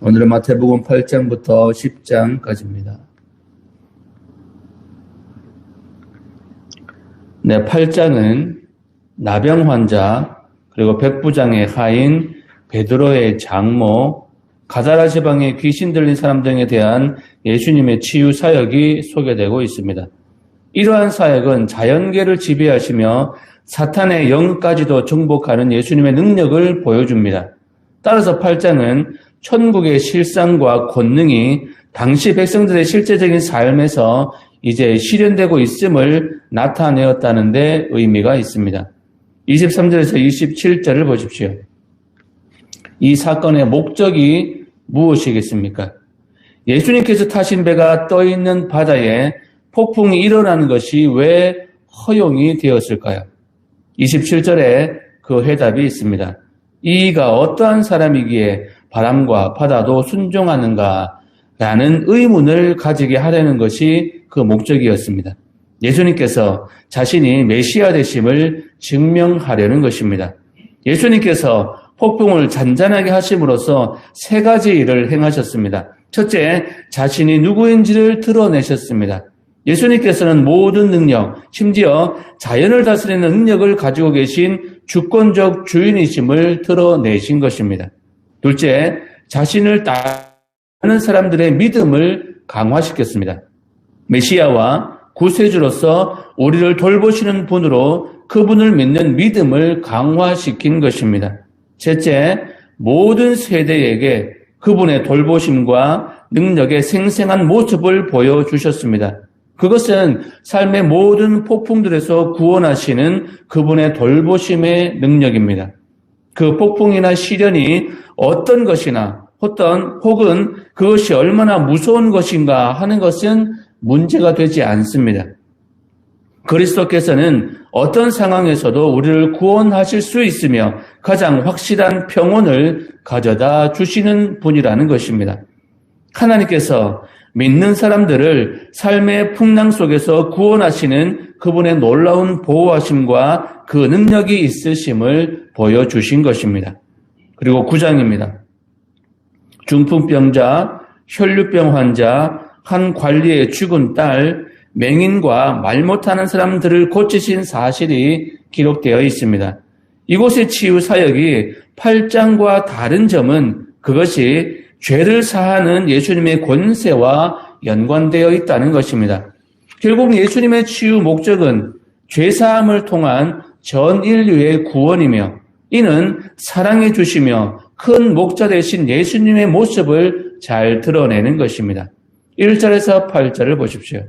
오늘은 마태복음 8장부터 10장까지입니다. 8장은 나병 환자, 그리고 백부장의 하인, 베드로의 장모, 가다라 지방의 귀신 들린 사람 등에 대한 예수님의 치유 사역이 소개되고 있습니다. 이러한 사역은 자연계를 지배하시며 사탄의 영까지도 정복하는 예수님의 능력을 보여줍니다. 따라서 8장은 천국의 실상과 권능이 당시 백성들의 실제적인 삶에서 이제 실현되고 있음을 나타내었다는 데 의미가 있습니다. 23절에서 27절을 보십시오. 이 사건의 목적이 무엇이겠습니까? 예수님께서 타신 배가 떠있는 바다에 폭풍이 일어나는 것이 왜 허용이 되었을까요? 27절에 그 해답이 있습니다. 이가 어떠한 사람이기에 바람과 바다도 순종하는가? 라는 의문을 가지게 하려는 것이 그 목적이었습니다. 예수님께서 자신이 메시아 되심을 증명하려는 것입니다. 예수님께서 폭풍을 잔잔하게 하심으로써 세 가지 일을 행하셨습니다. 첫째, 자신이 누구인지를 드러내셨습니다. 예수님께서는 모든 능력, 심지어 자연을 다스리는 능력을 가지고 계신 주권적 주인이심을 드러내신 것입니다. 둘째, 자신을 따르는 사람들의 믿음을 강화시켰습니다. 메시아와 구세주로서 우리를 돌보시는 분으로 그분을 믿는 믿음을 강화시킨 것입니다. 셋째, 모든 세대에게 그분의 돌보심과 능력의 생생한 모습을 보여주셨습니다. 그것은 삶의 모든 폭풍들에서 구원하시는 그분의 돌보심의 능력입니다. 그 폭풍이나 시련이 어떤 것이나 혹은 그것이 얼마나 무서운 것인가 하는 것은 문제가 되지 않습니다. 그리스도께서는 어떤 상황에서도 우리를 구원하실 수 있으며 가장 확실한 평온을 가져다 주시는 분이라는 것입니다. 하나님께서 믿는 사람들을 삶의 풍랑 속에서 구원하시는 그분의 놀라운 보호하심과 그 능력이 있으심을 보여주신 것입니다. 그리고 9장입니다. 중풍병자, 혈류병 환자, 한 관리의 죽은 딸, 맹인과 말 못하는 사람들을 고치신 사실이 기록되어 있습니다. 이곳의 치유 사역이 8장과 다른 점은 그것이 죄를 사하는 예수님의 권세와 연관되어 있다는 것입니다. 결국 예수님의 치유 목적은 죄사함을 통한 전 인류의 구원이며 이는 사랑해 주시며 큰 목자 되신 예수님의 모습을 잘 드러내는 것입니다. 1절에서 8절을 보십시오.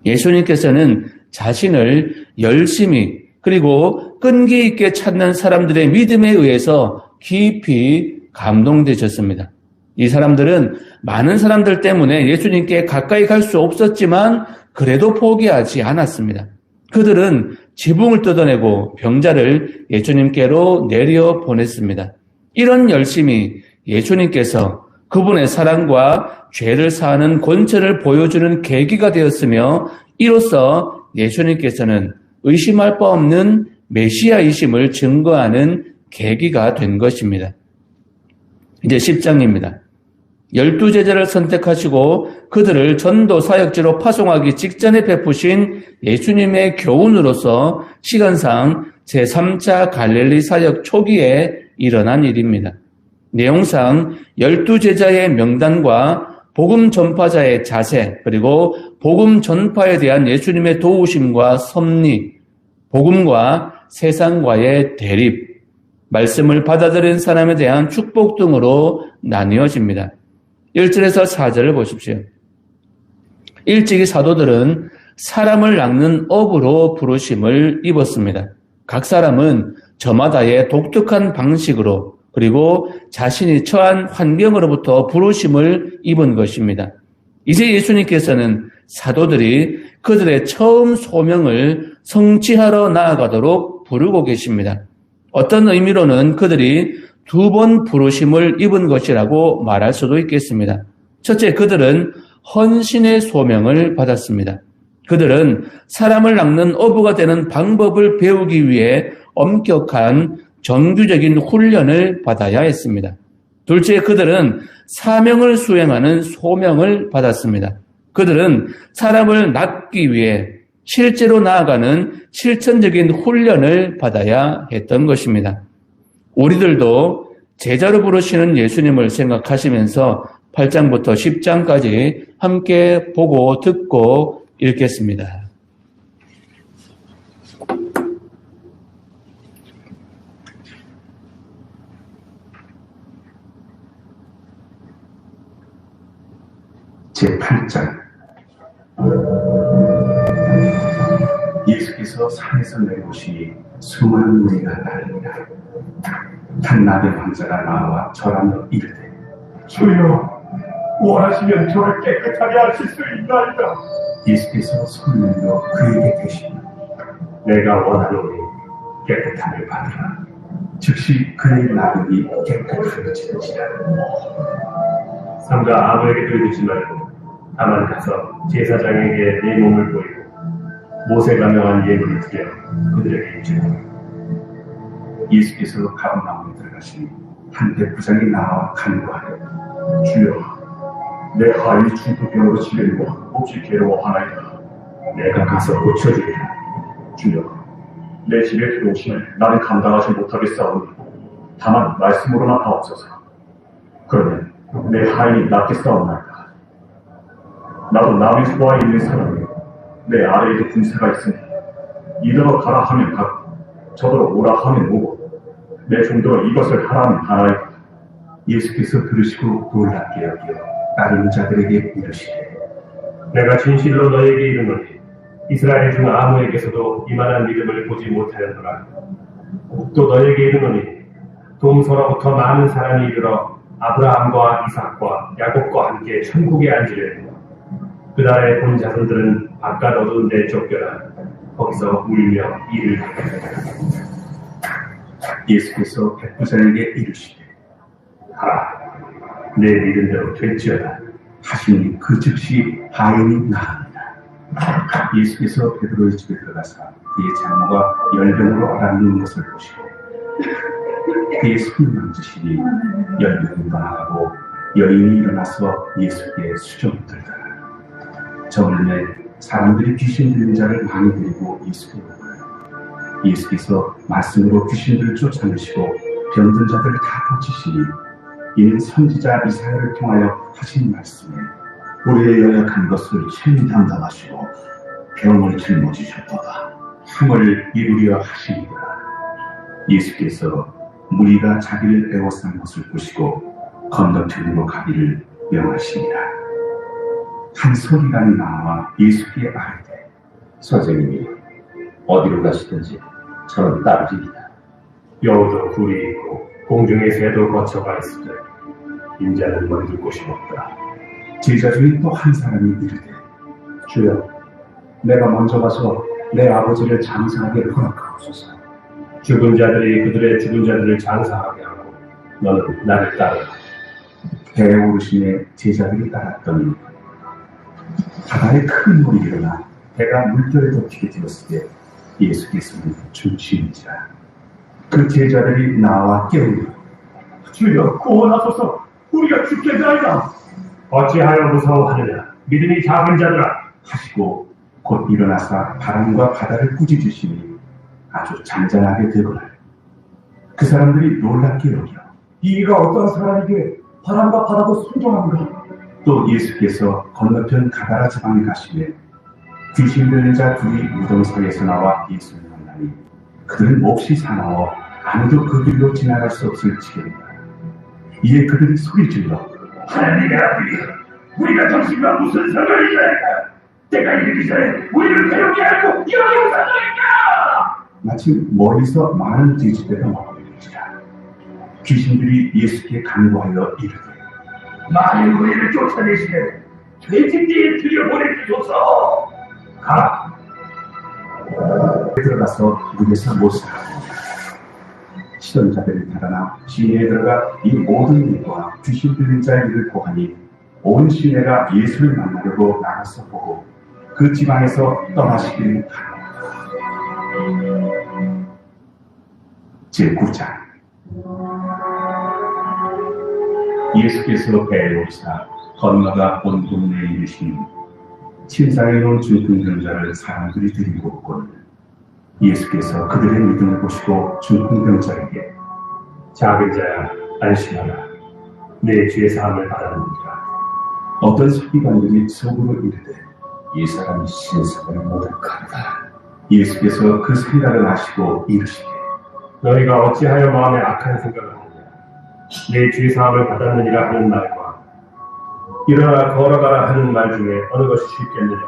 예수님께서는 자신을 열심히 그리고 끈기 있게 찾는 사람들의 믿음에 의해서 깊이 감동되셨습니다. 이 사람들은 많은 사람들 때문에 예수님께 가까이 갈 수 없었지만 그래도 포기하지 않았습니다. 그들은 지붕을 뜯어내고 병자를 예수님께로 내려 보냈습니다. 이런 열심이 예수님께서 그분의 사랑과 죄를 사하는 권세를 보여주는 계기가 되었으며 이로써 예수님께서는 의심할 바 없는 메시아이심을 증거하는 계기가 된 것입니다. 이제 10장입니다. 12제자를 선택하시고 그들을 전도 사역지로 파송하기 직전에 베푸신 예수님의 교훈으로서 시간상 제3차 갈릴리 사역 초기에 일어난 일입니다. 내용상 12제자의 명단과 복음 전파자의 자세, 그리고 복음 전파에 대한 예수님의 도우심과 섭리, 복음과 세상과의 대립, 말씀을 받아들인 사람에 대한 축복 등으로 나뉘어집니다. 1절에서 4절을 보십시오. 일찍이 사도들은 사람을 낚는 업으로 부르심을 입었습니다. 각 사람은 저마다의 독특한 방식으로 그리고 자신이 처한 환경으로부터 부르심을 입은 것입니다. 이제 예수님께서는 사도들이 그들의 처음 소명을 성취하러 나아가도록 부르고 계십니다. 어떤 의미로는 그들이 2번 부르심을 입은 것이라고 말할 수도 있겠습니다. 첫째, 그들은 헌신의 소명을 받았습니다. 그들은 사람을 낚는 어부가 되는 방법을 배우기 위해 엄격한 정규적인 훈련을 받아야 했습니다. 둘째, 그들은 사명을 수행하는 소명을 받았습니다. 그들은 사람을 낳기 위해 실제로 나아가는 실천적인 훈련을 받아야 했던 것입니다. 우리들도 제자로 부르시는 예수님을 생각하시면서 8장부터 10장까지 함께 보고 듣고 읽겠습니다. 제8장. 예수께서 산에서 내려오시니 수많은 무리가 따릅니다. 한 나비 왕자가 나와 절하며 이르되, 주여, 원하시면 저를 깨끗하게 하실 수 있나이다. 예수께서 손을 들어 그에게 대시니, 내가 원하노니 깨끗함을 받으라. 즉시 그의 나병이 깨끗하여지는지라. 삼가 아무에게도 이르지 말고 다만 가서 제사장에게 네 몸을 보이고 모세가 명한 예물을 드려 그들에게 주라. 예수께서 가버나움에 들어가시니 한 백부장이 나와 간구하여, 주여, 내 하인이 중풍병으로 지내고 몹시 괴로워하나이다. 내가 가서 고쳐주리라. 주여, 내 집에 들어오시면 나는 감당하지 못하겠사오니 다만 말씀으로만 하옵소서. 그러면 내 하인이 낫겠사옵나이다. 나도 남의 소아에 있는 사람이 내 아래에도 군사가 있으니 이더러 가라 하면 가고 저더러 오라 하면 오고 내 종도로 이것을 하라면 하나이다. 예수께서 들으시고 놀랍게 여겨 따르는 자들에게 이르시되, 내가 진실로 너에게 이르노니 이스라엘 중 아무에게서도 이만한 믿음을 보지 못하였노라. 또 너에게 이르노니 동서로부터 많은 사람이 이르러 아브라함과 이삭과 야곱과 함께 천국에 앉으려니 그날의 본 자손들은 바깥 어두운 데 쫓겨나 거기서 울며 이를 하리라. 예수께서 백부장에게 이르시되, 가라, 내 믿음대로 될지어다 하시니 그 즉시 하인이 나으니라. 예수께서 베드로의 집에 들어가사 그의 장모가 열병으로 앓는 것을 보시고 그의 손을 만지시니 열병이 떠나가고 여인이 일어나서 예수께 수종을 들더라. 저물매 사람들이 귀신 들린 자를 많이 데리고 예수께 오고요. 예수께서 말씀으로 귀신들을 쫓아내시고 병든 자들을 다 고치시니 이는 선지자 이사야를 통하여 하신 말씀에, 우리의 연약한 것을 친히 담당하시고 병을 짊어지셨도다 함을 이루려 하시니라. 예수께서 무리가 자기를 애워싼 것을 보시고 건너편으로 가기를 명하시니라. 한 서기관이 나와 예수께 아뢰되, 선생님이 어디로 가시든지 저는 따르리이다. 여우도 굴이 있고 공중의 새도 거쳐가 있으되 인자는 머리둘 곳이 없다. 제자 중에 또 한 사람이 이르되, 주여, 내가 먼저 가서 내 아버지를 장사하게 허락하옵소서. 죽은 자들이 그들의 죽은 자들을 장사하게 하고 너는 나를 따르라. 배에 오르심에 제자들이 따랐더니 바다에 큰 물이 일어나 배가 물결에 덮이게 되었을 때 예수께서는 춤추는지라. 그 제자들이 나와 깨우니, 주여, 구원하소서. 우리가 죽겠나이다. 어찌하여 무서워하느냐, 믿음이 작은 자들아 하시고 곧 일어나사 바람과 바다를 꾸짖으시니 아주 잔잔하게 되거늘 그 사람들이 놀랍게 여겨 이가 어떤 사람이기에 바람과 바다도 순종합니다. 또 예수께서 건너편 가다라 지방에 가시되 귀신 들린 자 둘이 무덤상에서 나와 예수를 만나니 그들은 몹시 사나워 아무도 그 길로 지나갈 수 없을 지경이다. 이에 그들이 소리질러, 하나님의 아버지, 우리가 당신과 무슨 상관이 있나이까? 때가 이르기 전에 우리를 괴롭게 하고 여기 오사나이까? 마치 멀리서 많은 돼지떼가 먹었는지라. 귀신들이 예수께 간구하여 이르되, 만일 우리를 쫓아내시면 돼지띠에 들여보내주소서. 가라. 들어가서 물에서 못을 하고 시던 자들이 달아나 시내에 들어가 이 모든 일과 귀신 들린 자의 일을 보하니 온 시내가 예수를 만나려고 나가서 보고 그 지방에서 떠나시기를 바랍니다. 제9장. 예수께서 배에 오르사 건너가 온 동네에 이르시니 침상에 놓은 중풍병자를 사람들이 데리고 오거늘 예수께서 그들의 믿음을 보시고 중풍병자에게 작은 자야, 안심하라. 내 죄 사함을 받았느니라. 어떤 서기관들이 속으로 이르되 이 사람이 신성을 모독한다. 예수께서 그 생각을 아시고 이르시되 너희가 어찌하여 마음에 악한 생각을 하느냐. 내 죄 사함을 받았느니라 하는 말과 일어나 걸어가라 하는 말 중에 어느 것이 쉽겠느냐.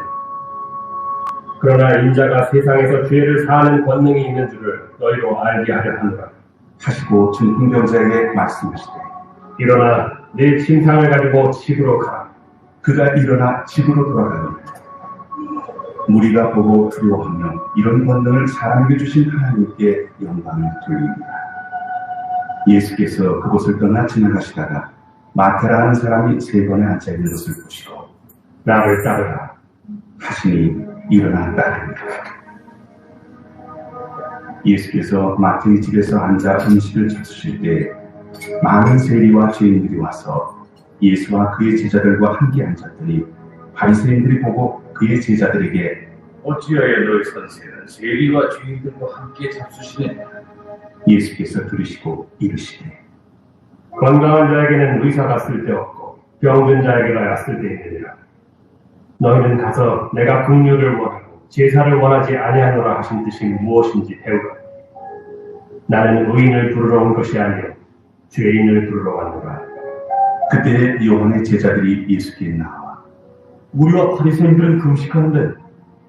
그러나 인자가 세상에서 죄를 사하는 권능이 있는 줄을 너희로 알게 하려 하노라. 하시고 중풍병자에게 말씀하시되 일어나 내 침상을 가지고 집으로 가라. 그가 일어나 집으로 돌아가니 무리가 보고 두려워하며 이런 권능을 사람에게 주신 하나님께 영광을 돌립니다. 예수께서 그곳을 떠나 지나가시다가 마태라 하는 사람이 세 번에 앉아 있는 것을 보시고 나를 따르라 하시니 일어나 따릅니다. 예수께서 마태의 집에서 앉아 음식을 잡수실 때 많은 세리와 죄인들이 와서 예수와 그의 제자들과 함께 앉았더니 바리새인들이 보고 그의 제자들에게 어찌하여 너희 선생은 세리와 죄인들과 함께 잡수시느냐? 예수께서 들으시고 이르시되 건강한 자에게는 의사가 쓸데없고 병든 자에게라야 쓸데있느니라. 너희는 가서 내가 긍휼을 원하고 제사를 원하지 아니하노라 하신 뜻이 무엇인지 배우라. 나는 의인을 부르러 온 것이 아니요 죄인을 부르러 왔노라. 그때 요한의 제자들이 예수께 나와 우리와 바리새인들은 금식하는데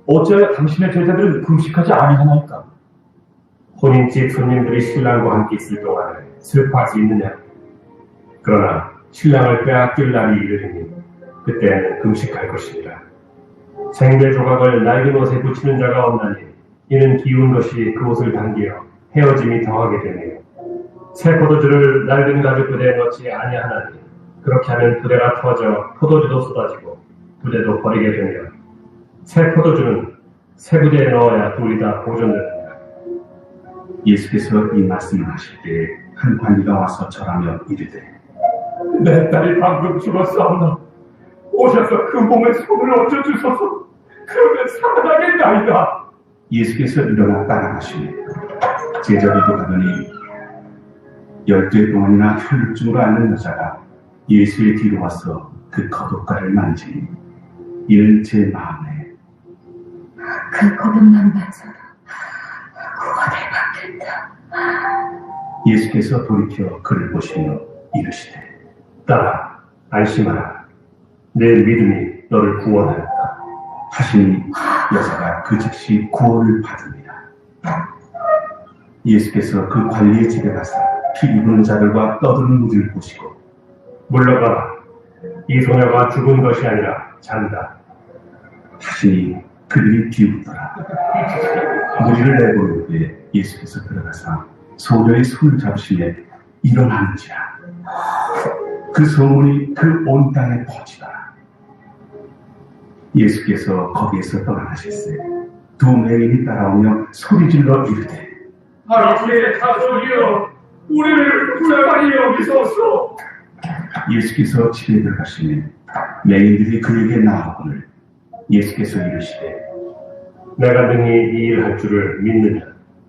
어찌하여 당신의 제자들은 금식하지 아니하나이까? 혼인집 손님들이 신랑과 함께 있을 동안에 슬퍼하지 있느냐? 그러나 신랑을 빼앗길 날이 이르리니 그때는 금식할 것이니라. 생배 조각을 낡은 옷에 붙이는 자가 없나니 이는 기운 것이 그 옷을 당기어 헤어짐이 더하게 되며 새 포도주를 낡은 가죽 부대에 넣지 아니하나니 그렇게 하면 부대가 터져 포도주도 쏟아지고 부대도 버리게 되며 새 포도주는 새 부대에 넣어야 둘이 다 보존되느니라. 예수께서 이 말씀을 하실 때 한 관리가 와서 절하며 이르되 내 딸이 방금 죽었사오나 오셔서 그 몸에 손을 얹어주소서. 그러면 살아나겠나이다. 예수께서 일어나 따라가시니 제자들이 가더니 12해 동안이나 혈루증으로 앓는 여자가 예수의 뒤로 와서 그 겉옷가를 만지니 이는 제 마음에 그 거듭만 맞아도 구원을 받겠다. 예수께서 돌이켜 그를 보시며 이르시되 딸아, 안심하라. 내 믿음이 너를 구원하였다. 하시니 여자가 그 즉시 구원을 받습니다. 예수께서 그 관리의 집에 가서 피 입은 자들과 떠드는 무리를 보시고 물러가라. 이 소녀가 죽은 것이 아니라 잔다. 하시니 그들이 비웃더라. 무리를 내보낼 때 예수께서 들어가서 소녀의 손을 잡으시며 일어나는지라. 그 소문이 그 온 땅에 퍼지더라. 예수께서 거기에서 떠나가실세 두 맹인이 따라오며 소리질러 이르되 하나님의 자손이여 우리를 불쌍히 여기소서. 예수께서 집에 들어가시니 맹인들이 그에게 나아오거늘 예수께서 이르시되 내가 능히 이 일 할 줄을 믿느냐?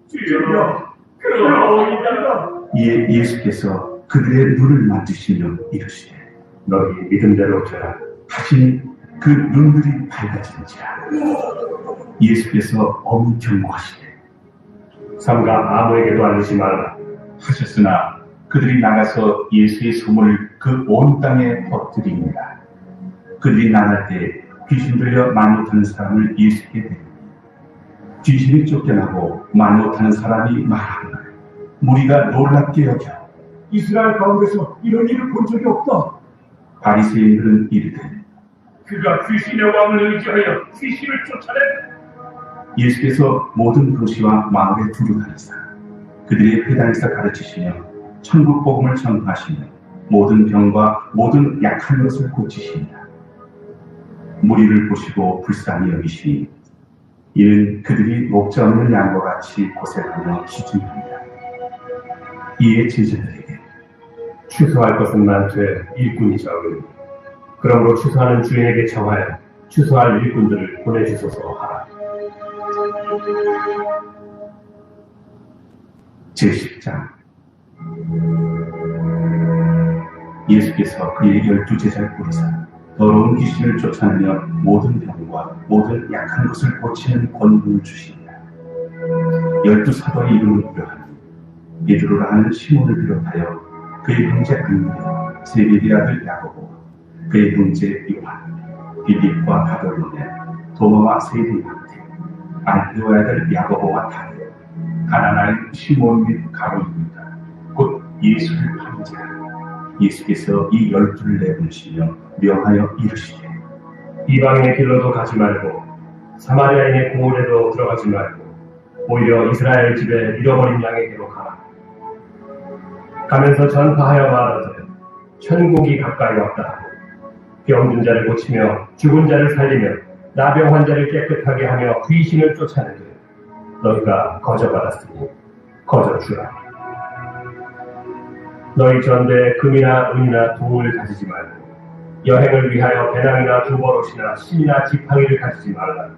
주여 그러오이다. 이에 예수께서 그들의 눈을 만지시며 이르시되 너희 믿음대로 되라. 하시니 그 눈들이 밝아지는지라. 예수께서 엄히 경고하시되 삼가 아무에게도 알리지 말라. 하셨으나 그들이 나가서 예수의 소문을 그 온 땅에 퍼뜨립니다. 그들이 나갈 때 귀신 들려 말 못하는 사람을 예수께 데리니 귀신이 쫓겨나고 말 못하는 사람이 말하는 무리가 놀랍게 여겨 이스라엘 가운데서 이런 일을 본 적이 없다. 바리새인들은 이르되 그가 귀신의 왕을 의지하여 귀신을 쫓아낸다. 예수께서 모든 도시와 마을에 두루다니사 그들의 회당에서 가르치시며 천국 복음을 전파하시며 모든 병과 모든 약한 것을 고치십니다. 무리를 보시고 불쌍히 여기시니 이는 그들이 목자 없는 양과 같이 고생하며 기중합니다. 이에 제자들에게 추수할 것은 많되 일꾼이 적으니 그러므로 추수하는 주인에게 청하여 추수할 일꾼들을 보내주소서 하라. 제10장 예수께서 그의 12제자를 부르사 더러운 귀신을 쫓아내며 모든 병과 모든 약한 것을 고치는 권능을 주시니라. 12사도의 이름을 부여하니 베드로라 하는 시몬을 비롯하여 그의 형제 안드레, 제베데의 아들 야고보, 그의 형제 요한, 빌립과 바돌로네, 도마와 세리마테, 알페오의 아들 야고보와 다데, 가나나인 시몬 및 가룟유다, 곧 예수를 파는 자. 예수께서 이 12를 내보내시며 명하여 이르시되 이방인의 길로도 가지 말고 사마리아인의 고을에도 들어가지 말고 오히려 이스라엘 집에 잃어버린 양에게로 가라. 가면서 전파하여 말하되 천국이 가까이 왔다 하고 병든 자를 고치며 죽은 자를 살리며 나병 환자를 깨끗하게 하며 귀신을 쫓아내되 너희가 거저받았으니 거저주라. 너희 전대에 금이나 은이나 동을 가지지 말고 여행을 위하여 배낭이나 두버릇이나 신이나 지팡이를 가지지 말라.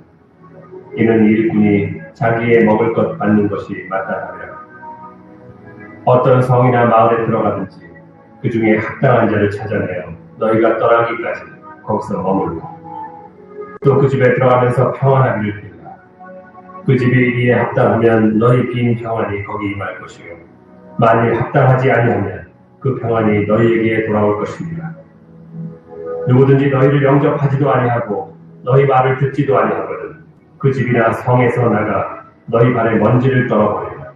이는 일꾼이 자기의 먹을 것 받는 것이 마땅하며 어떤 성이나 마을에 들어가든지 그 중에 합당한 자를 찾아내어 너희가 떠나기까지 거기서 머물고 또 그 집에 들어가면서 평안하기를 빌라. 그 집이 이에 합당하면 너희 빈 평안이 거기 임할 것이요 만일 합당하지 아니하면 그 평안이 너희에게 돌아올 것입니다. 누구든지 너희를 영접하지도 아니하고 너희 말을 듣지도 아니하거든 그 집이나 성에서 나가 너희 발에 먼지를 떨어버리라.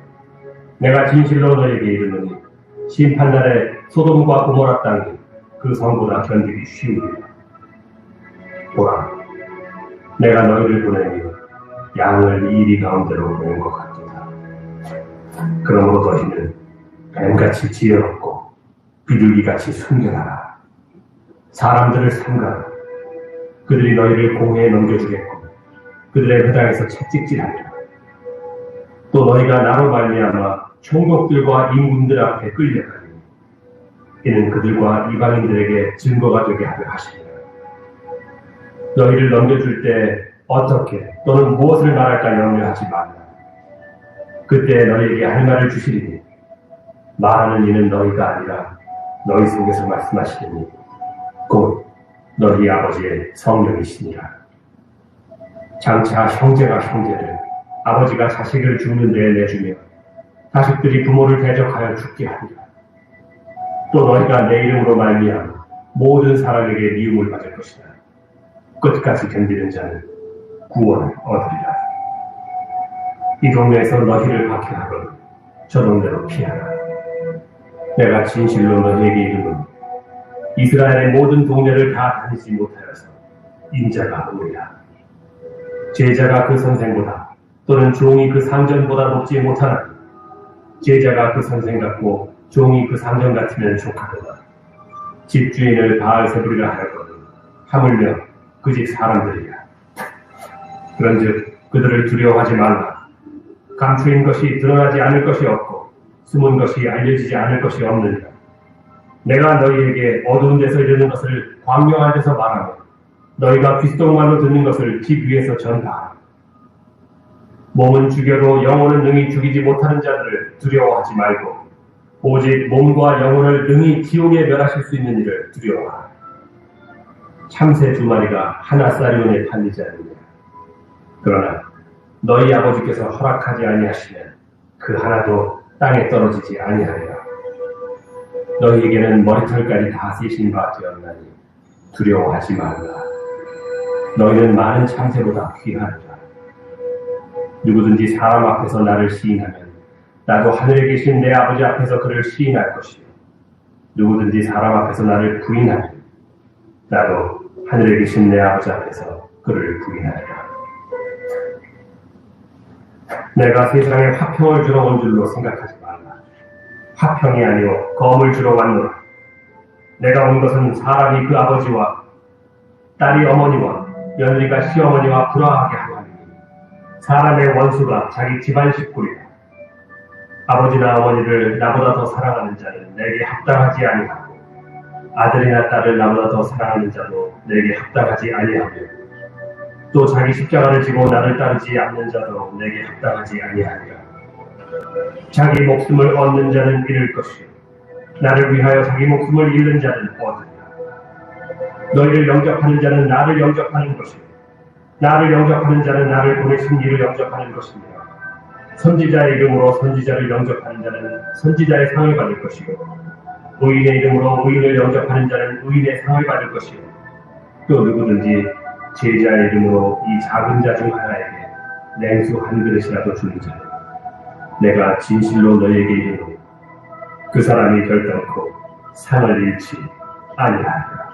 내가 진실로 너희에게 이르노니 심판날에 소돔과 고모라 땅이 그 성보다 견디기 쉬우리라. 보라, 내가 너희를 보내니 양을 이리 가운데로 보낸 것 같도다. 그러므로 너희는 뱀같이 지혜롭고 비둘기같이 순결하라. 사람들을 삼가라. 그들이 너희를 공회에 넘겨주겠고 그들의 회당에서 채찍질하리라. 또 너희가 나로 말미암아 총독들과 임금들 앞에 끌려가니 이는 그들과 이방인들에게 증거가 되게 하려 하시리라. 너희를 넘겨줄 때 어떻게 또는 무엇을 말할까 염려하지 말라. 그때 너희에게 할 말을 주시리니 말하는 이는 너희가 아니라 너희 속에서 말씀하시리니 곧 너희 아버지의 성령이시니라. 장차 형제가 형제를 아버지가 자식을 죽는 데에 내주며 자식들이 부모를 대적하여 죽게 하리라. 또 너희가 내 이름으로 말미암아 모든 사람에게 미움을 받을 것이다. 끝까지 견디는 자는 구원을 얻으리라. 이 동네에서 너희를 박해하거든 저 동네로 피하라. 내가 진실로 너희에게 이르노니 이스라엘의 모든 동네를 다 다니지 못하여서 인자가 오리라. 제자가 그 선생보다 또는 종이 그 상전보다 높지 못하나니 제자가 그 선생 같고 종이 그 상전 같으면 족하도다. 집주인을 바알세불이라 하였거든 하물며 그 집 사람들이야. 그런즉 그들을 두려워하지 말라. 감추인 것이 드러나지 않을 것이 없고 숨은 것이 알려지지 않을 것이 없느니라. 내가 너희에게 어두운 데서 이르는 것을 광명한 데서 말하며 너희가 귓속말로 듣는 것을 집 위에서 전파하라. 몸은 죽여도 영혼은 능히 죽이지 못하는 자들을 두려워하지 말고 오직 몸과 영혼을 능히 지옥에 멸하실 수 있는 이를 두려워하라. 참새 2마리가 하나 쌀이온에 팔리지 않느냐. 그러나 너희 아버지께서 허락하지 아니하시면 그 하나도 땅에 떨어지지 아니하리라. 너희에게는 머리털까지 다 세신 바 되었나니 두려워하지 말라. 너희는 많은 참새보다 귀하리라. 누구든지 사람 앞에서 나를 시인하면 나도 하늘에 계신 내 아버지 앞에서 그를 시인할 것이요 누구든지 사람 앞에서 나를 부인하면 나도 하늘에 계신 내 아버지 앞에서 그를 부인하리라. 내가 세상에 화평을 주러 온 줄로 생각하지 말라. 화평이 아니오 검을 주러 왔노라. 내가 온 것은 사람이 그 아버지와 딸이 어머니와 며느리가 시어머니와 불화하게 하고 하니 사람의 원수가 자기 집안 식구리라. 아버지나 어머니를 나보다 더 사랑하는 자는 내게 합당하지 아니하고 아들이나 딸을 나보다 더 사랑하는 자도 내게 합당하지 아니하며 또 자기 십자가를 지고 나를 따르지 않는 자도 내게 합당하지 아니하니라. 자기 목숨을 얻는 자는 잃을 것이요 나를 위하여 자기 목숨을 잃는 자는 얻으리라. 너희를 영접하는 자는 나를 영접하는 것이요 나를 영접하는 자는 나를 보내신 이를 영접하는 것입니다. 선지자의 이름으로 선지자를 영접하는 자는 선지자의 상을 받을 것이요 의인의 이름으로 의인을 영접하는 자는 의인의 상을 받을 것이요 또 누구든지 제자의 이름으로 이 작은 자 중 하나에게 냉수 한 그릇이라도 주는 자는 내가 진실로 너희에게 이르노니 그 사람이 결단코 상을 잃지 아니하리라.